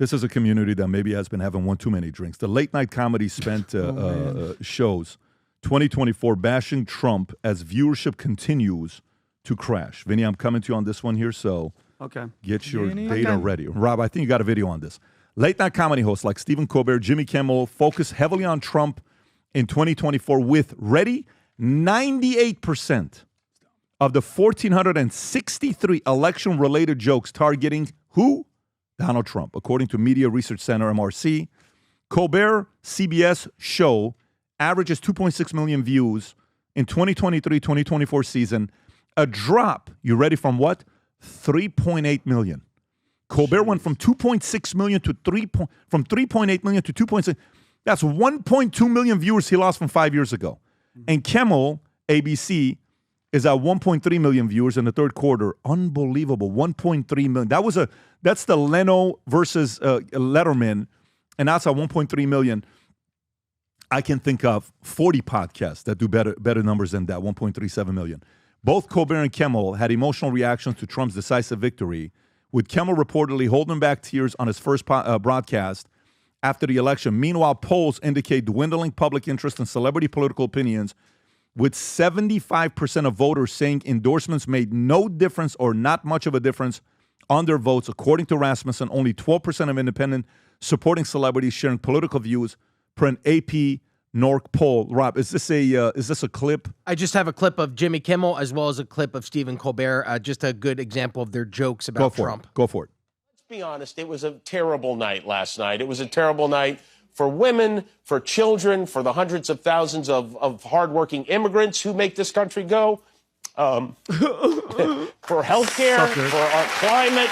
This is a community that maybe has been having one too many drinks. The late night comedy spent shows 2024 bashing Trump as viewership continues to crash. Vinny, I'm coming to you on this one here, so get your data ready. Rob, I think you got a video on this. Late night comedy hosts like Stephen Colbert, Jimmy Kimmel focus heavily on Trump in 2024 with, ready, 98% of the 1,463 election-related jokes targeting who? Donald Trump. According to Media Research Center, MRC, Colbert CBS show averages 2.6 million views in 2023-2024 season, a drop, you ready, from what? 3.8 million. Colbert went from 2.6 million to from 3.8 million to 2.6. That's 1.2 million viewers he lost from 5 years ago. And Kimmel, ABC, is at 1.3 million viewers in the third quarter. Unbelievable, 1.3 million. That's the Leno versus Letterman, and that's at 1.3 million. I can think of 40 podcasts that do better numbers than that, 1.37 million. Both Colbert and Kimmel had emotional reactions to Trump's decisive victory, with Kimmel reportedly holding back tears on his first broadcast after the election. Meanwhile, polls indicate dwindling public interest in celebrity political opinions, with 75% of voters saying endorsements made no difference or not much of a difference on their votes. According to Rasmussen, only 12% of independent supporting celebrities sharing political views per an AP NORC poll. Rob, is this a clip? I just have a clip of Jimmy Kimmel as well as a clip of Stephen Colbert, just a good example of their jokes about Trump. Go for it. Let's be honest, it was a terrible night last night. It was a terrible night for women, for children, for the hundreds of thousands of hardworking immigrants who make this country go, for healthcare, for our climate.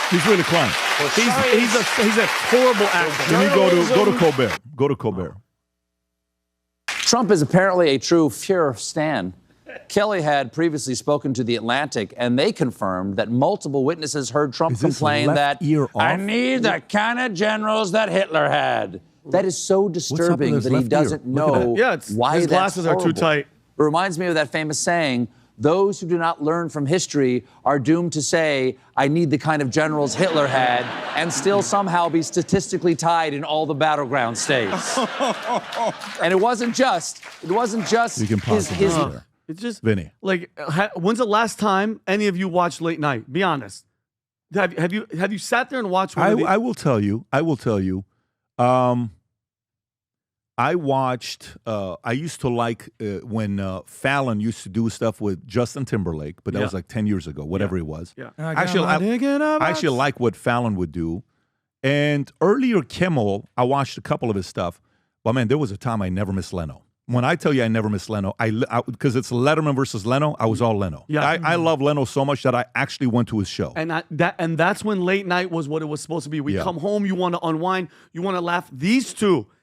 He's really climate. He's a horrible actor. Let me go to Colbert. Go to Colbert. Trump is apparently a true Fuhrer stan. Kelly had previously spoken to The Atlantic, and they confirmed that multiple witnesses heard Trump complain that I need the kind of generals that Hitler had. That is so disturbing that he doesn't know why his that's glasses horrible. are too tight. It reminds me of that famous saying, those who do not learn from history are doomed to say, I need the kind of generals Hitler had, and still somehow be statistically tied in all the battleground states. And it wasn't just You can pause his It's just, Vinny. like, when's the last time any of you watched late night? Be honest. Have you sat there and watched one of these? I will tell you. I watched. I used to like when Fallon used to do stuff with Justin Timberlake, but that was like 10 years ago, whatever it was. Yeah. I actually like what Fallon would do. And earlier, Kimmel, I watched a couple of his stuff. But man, there was a time I never missed Leno. When I tell you I never missed Leno, because it's Letterman versus Leno, I was all Leno. Yeah. I love Leno so much that I actually went to his show. And that's when late night was what it was supposed to be. We come home, you want to unwind, you want to laugh.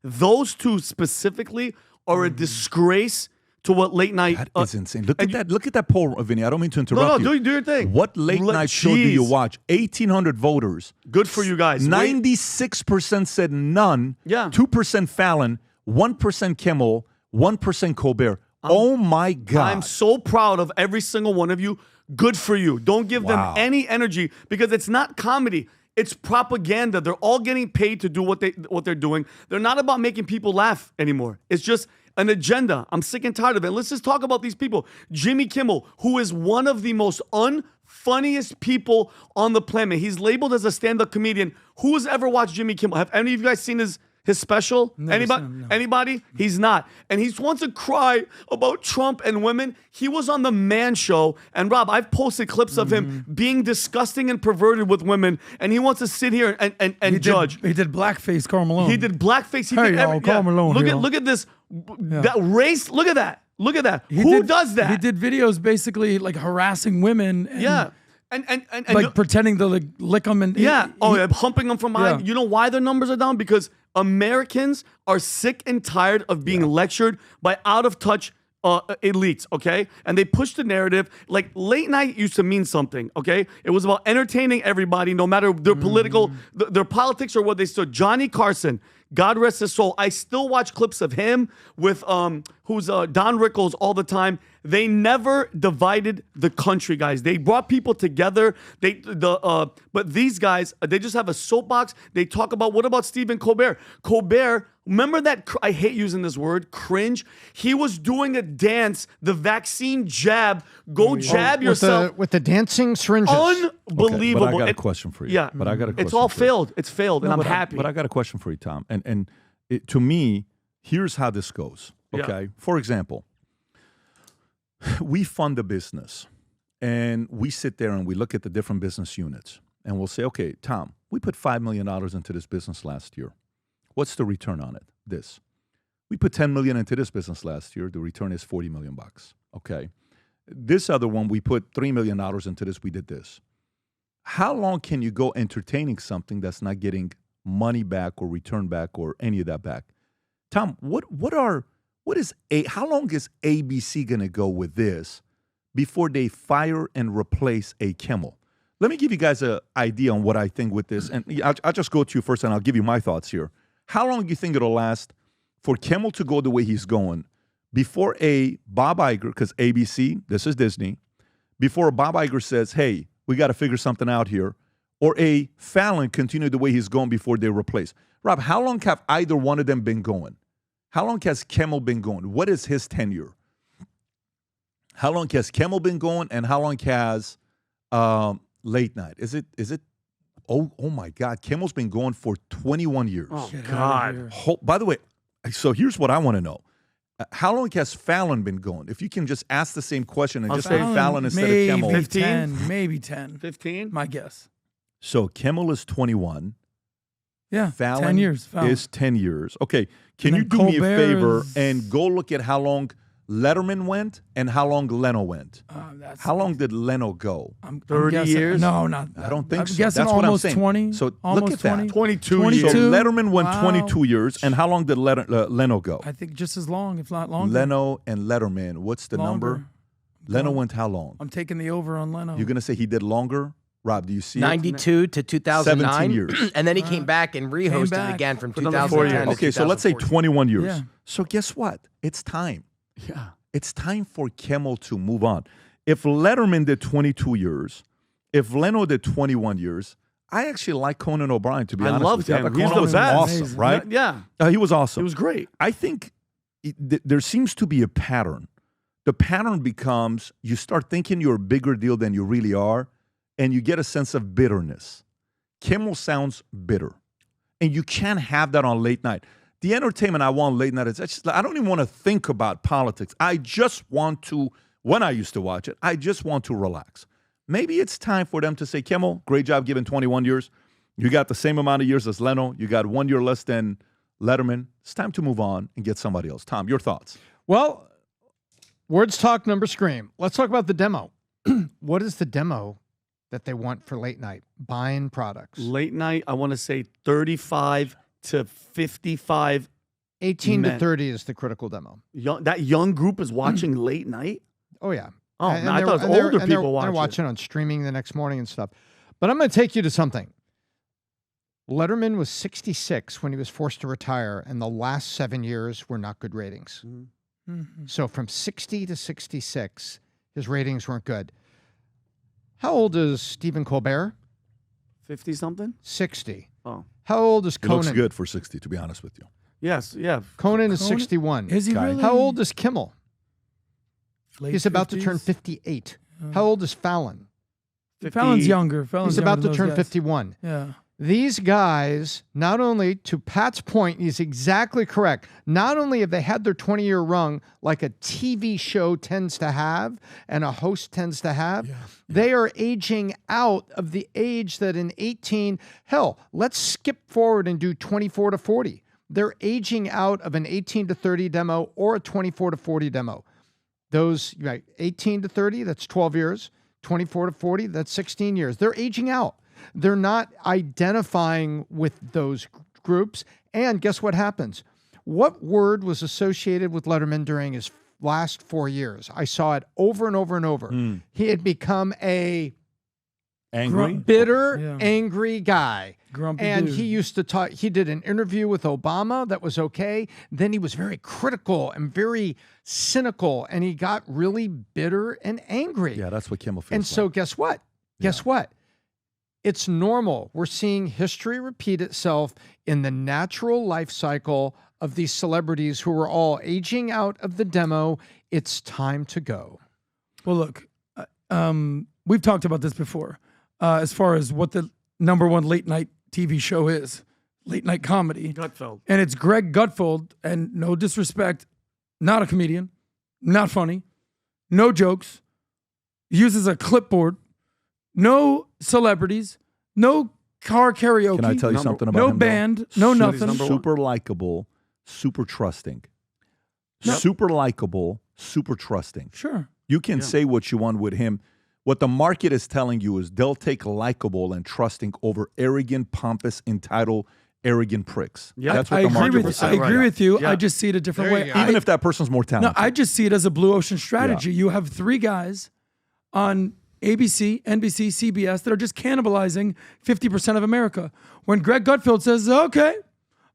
Those two specifically are a disgrace to what late night. That is insane. Look at that poll, Vinny. I don't mean to interrupt you. No, do your thing. What late night show do you watch? 1,800 voters. Good for you guys. 96% said none. Yeah. 2% Fallon. 1% Kimmel. 1% Colbert. Oh my God. I'm so proud of every single one of you. Good for you. Don't give them any energy because it's not comedy. It's propaganda. They're all getting paid to do what they're doing. They're not about making people laugh anymore. It's just an agenda. I'm sick and tired of it. Let's just talk about these people. Jimmy Kimmel, who is one of the most unfunniest people on the planet. He's labeled as a stand-up comedian. Who has ever watched Jimmy Kimmel? Have any of you guys seen his special? Anybody? He's not. And he wants to cry about Trump and women. He was on the Man Show. And Rob, I've posted clips of him being disgusting and perverted with women. And he wants to sit here and judge. He did blackface Karl Malone. He did blackface. He Hey, did y'all, Karl Malone here. Look at this. That race. Look at that. Look at that. Who does that? He did videos basically like harassing women. And, And like pretending to like lick them and humping them from behind. Yeah. You know why their numbers are down? Because Americans are sick and tired of being lectured by out of touch elites, okay? And they push the narrative. Like late night used to mean something, okay? It was about entertaining everybody, no matter their their politics or what they stood. Johnny Carson God rest his soul. I still watch clips of him with Don Rickles all the time. They never divided the country, guys. They brought people together. But these guys, they just have a soapbox. They talk about, what about Stephen Colbert? Colbert, remember that, I hate using this word, cringe? He was doing a dance, the vaccine jab. Go jab yourself. With the dancing syringes. Unbelievable. Okay, but I got a question for you. Yeah. But I got a question. It's all for you. failed. It's failed, and I'm happy. But I got a question for you, Tom. And to me, here's how this goes. Okay. For example, we fund a business and we sit there and we look at the different business units and we'll say, okay, Tom, we put $5 million into this business last year. What's the return on it? This. We put $10 million into this business last year. The return is $40 million. Okay. This other one, we put $3 million into this. We did this. How long can you go entertaining something that's not getting money back or return back or any of that back? Tom, how long is ABC going to go with this before they fire and replace a Kimmel? Let me give you guys an idea on what I think with this. And I'll just go to you first and I'll give you my thoughts here. How long do you think it'll last for Kimmel to go the way he's going before a Bob Iger, because ABC, this is Disney, before a Bob Iger says, hey, we got to figure something out here, or a Fallon continue the way he's going before they replace? Rob, how long have either one of them been going? How long has Kimmel been going? What is his tenure? How long has Kimmel been going, and how long has Late Night? Is it? Oh my God! Kimmel's been going for 21 years. Oh God! By the way, so here's what I want to know: how long has Fallon been going? If you can just ask the same question and just say Fallon instead of Kimmel. 15, maybe 10, 15. my guess. So Kimmel is 21. Yeah, Fallon 10 years. is 10 years. Okay, can you do Colbert me a favor is... and go look at how long Letterman went and how long Leno went? How long did Leno go? 30 years? No, not. I don't think so. I'm guessing That's what I'm almost saying. 20. So almost look at that. 20. 22 years. So Letterman went Wow. 22 years, and how long did Leno go? I think just as long, if not longer. Leno and Letterman, what's the number? Leno went how long? I'm taking the over on Leno. You're going to say he did longer? Rob, do you see 92 to 2009. 17 years. And then he came back and rehosted again from For another 4 2010 years. to Okay, so let's say 21 years. Yeah. So guess what? It's time. Yeah. It's time for Kimmel to move on. If Letterman did 22 years, if Leno did 21 years, I actually like Conan O'Brien, to be honest loved with you. I him. thought He's Conan the was best. awesome, Amazing. right? Yeah. He was awesome. It was great. I think there seems to be a pattern. The pattern becomes you start thinking you're a bigger deal than you really are, and you get a sense of bitterness. Kimmel sounds bitter, and you can't have that on Late Night. The entertainment I want Late Night is just, I don't even want to think about politics. I just want to, when I used to watch it, I just want to relax. Maybe it's time for them to say, Kimmel, great job given 21 years. You got the same amount of years as Leno. You got 1 year less than Letterman. It's time to move on and get somebody else. Tom, your thoughts? Well, words talk, numbers scream. Let's talk about the demo. What is the demo that they want for Late Night? Buying products. Late Night, I want to say 35 to 55. 18 Men. to 30 is the critical demo. That young group is watching Late Night? Oh, yeah. Oh, And no, I they're- thought it was and they're- older and they're- people watching. They're watching on streaming the next morning and stuff. But I'm going to take you to something. Letterman was 66 when he was forced to retire, and the last 7 years were not good ratings. Mhm. So from 60 to 66, his ratings weren't good. How old is Stephen Colbert? 50 something? 60. Oh. How old is He Conan? looks good for 60, to be honest with you. Yes, yeah. Conan is Conan? 61. Is he Guy. really? How old is Kimmel? Late He's about to 50s? turn 58. How old is Fallon? Fallon's younger. Fallon's He's about younger to than turn those guys. 51. Yeah. These guys, not only, to Pat's point, he's exactly correct. Not only have they had their 20-year run like a TV show tends to have and a host tends to have, they are aging out of the age that in 18, hell, let's skip forward and do 24 to 40. They're aging out of an 18 to 30 demo or a 24 to 40 demo. Those, right, 18 to 30, that's 12 years. 24 to 40, that's 16 years. They're aging out. They're not identifying with those groups. And guess what happens? What word was associated with Letterman during his last 4 years? I saw it over and over and over. He had become a Angry? Bitter, angry guy. Grumpy and dude. he used to talk, he did an interview with Obama that was okay. Then he was very critical and very cynical, and he got really bitter and angry. Yeah, that's what Kimmel feels And so like. guess what? Guess what? It's normal. We're seeing history repeat itself in the natural life cycle of these celebrities who are all aging out of the demo. It's time to go. Well, look, we've talked about this before as far as what the #1 late night TV show is, late night comedy. Gutfeld. And it's Greg Gutfeld, and no disrespect, not a comedian, not funny, no jokes, uses a clipboard, no celebrities, no car karaoke. Can I tell you something about no him? though? band, no nothing. Super likable, super trusting. Super likable, super trusting. Sure. You can say what you want with him. What the market is telling you is they'll take likable and trusting over arrogant, pompous, entitled, arrogant pricks. Yeah, That's what I the agree market with will I say. agree with you. Yeah. I just see it a different There way. you go. Even if that person's more No, talented. I just see it as a blue ocean strategy. You have 3 guys on ABC, NBC, CBS that are just cannibalizing 50% of America. When Greg Gutfeld says, okay,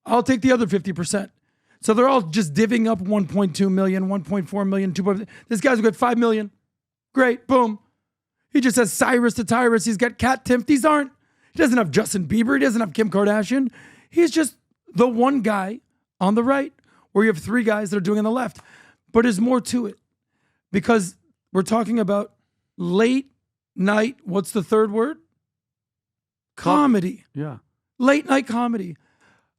I'll take the other 50%. So they're all just divvying up 1.2 million, 1.4 million, 2. This guy's got 5 million. Great, boom. He just has Cyrus to Tyrus. He's got Kat Timpf. He doesn't have Justin Bieber. He doesn't have Kim Kardashian. He's just the one guy on the right, where you have 3 guys that are doing on the left. But there's more to it, because we're talking about late night. What's the third word? Comedy. Yeah. Late night comedy.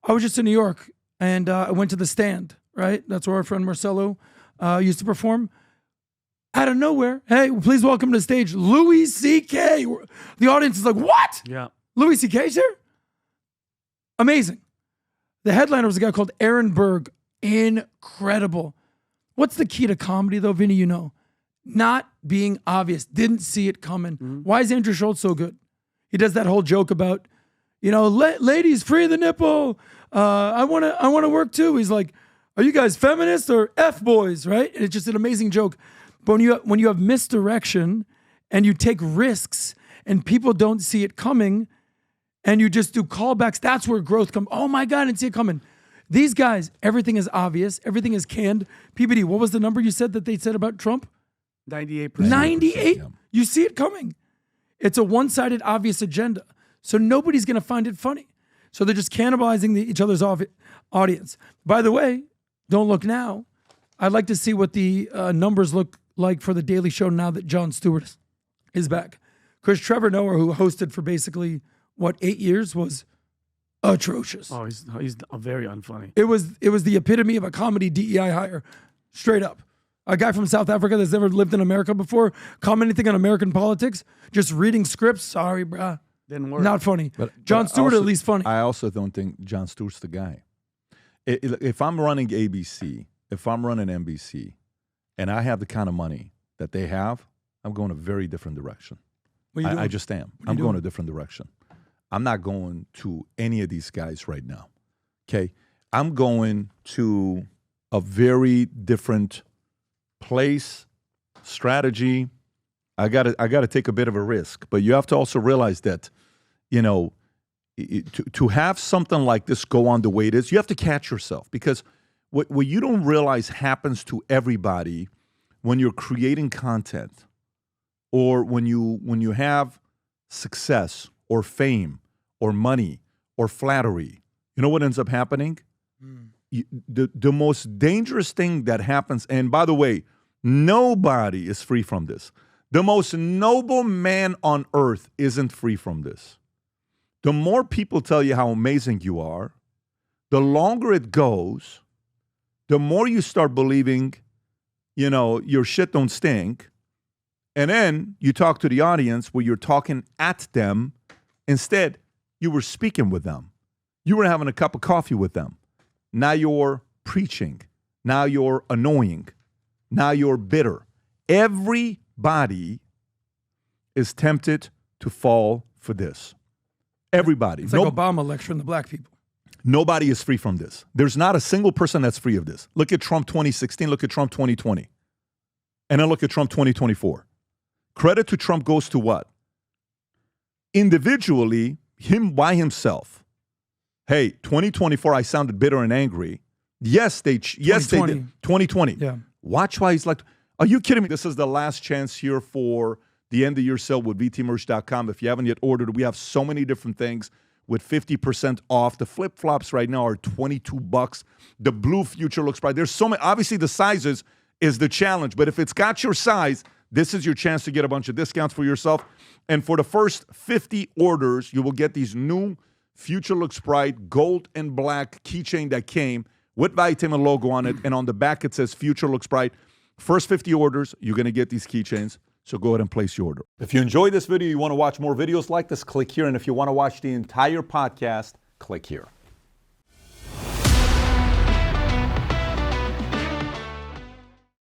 I was just in New York, and I went to the Stand, right? That's where our friend Marcelo used to perform. Out of nowhere, hey, please welcome to the stage, Louis C.K. The audience is like, what? Yeah. Louis C.K.'s here? Amazing. The headliner was a guy called Aaron Berg. Incredible. What's the key to comedy, though, Vinny? You know, not being obvious. Didn't see it coming. Why is Andrew Schultz so good? He does that whole joke about, you know, ladies, free the nipple. I want to work too. He's like, are you guys feminists or F boys, right? And it's just an amazing joke. But when you have misdirection and you take risks and people don't see it coming and you just do callbacks, that's where growth comes. Oh my God, I didn't see it coming. These guys, everything is obvious. Everything is canned. PBD, what was the number you said that they said about Trump? 98%. 98? yeah. You see it coming. It's a one-sided, obvious agenda. So nobody's going to find it funny. So they're just cannibalizing each other's audience. By the way, don't look now. I'd like to see what the numbers look like for The Daily Show now that Jon Stewart is back. Because Trevor Noah, who hosted for basically, 8 years, was atrocious. Oh, he's very unfunny. It was the epitome of a comedy DEI hire, straight up. A guy from South Africa that's never lived in America before, commenting on American politics, just reading scripts. Sorry, bruh. Didn't work. Not funny. But Jon Stewart also- at least funny. I also don't think Jon Stewart's the guy. If I'm running ABC, if I'm running NBC, and I have the kind of money that they have, I'm going a very different direction. What are you I doing? just am. What are I'm you going doing? a different direction. I'm not going to any of these guys right now. Okay? I'm going to a very different place, strategy. I gotta take a bit of a risk. But you have to also realize that, you know, to have something like this go on the way it is, you have to catch yourself, because what you don't realize happens to everybody when you're creating content, or when you have success or fame or money or flattery. You know what ends up happening? The most dangerous thing that happens, and by the way, nobody is free from this. The most noble man on earth isn't free from this. The more people tell you how amazing you are, the longer it goes, the more you start believing, you know, your shit don't stink. And then you talk to the audience where you're talking at them. Instead, you were speaking with them. You were having a cup of coffee with them. Now you're preaching. Now you're annoying. Now you're bitter. Everybody is tempted to fall for this. Everybody. It's like Obama lecturing the black people. Nobody is free from this. There's not a single person that's free of this. Look at Trump 2016. Look at Trump 2020. And then look at Trump 2024. Credit to Trump goes to what? individually, him by himself, hey, 2024, I sounded bitter and angry. Yes, they did. 2020. Yeah. Watch why he's like, are you kidding me? This is the last chance here for the end of year sale with vtmerch.com. If you haven't yet ordered, we have so many different things with 50% off. The flip-flops right now are $22. The blue future looks bright. There's so many. Obviously, the sizes is the challenge, but if it's got your size, this is your chance to get a bunch of discounts for yourself. And for the first 50 orders, you will get these new Future Looks Bright gold and black keychain that came with Valuetainment logo on it. And on the back, it says Future Looks Bright. First 50 orders, you're going to get these keychains. So go ahead and place your order. If you enjoyed this video, you want to watch more videos like this, click here. And if you want to watch the entire podcast, click here.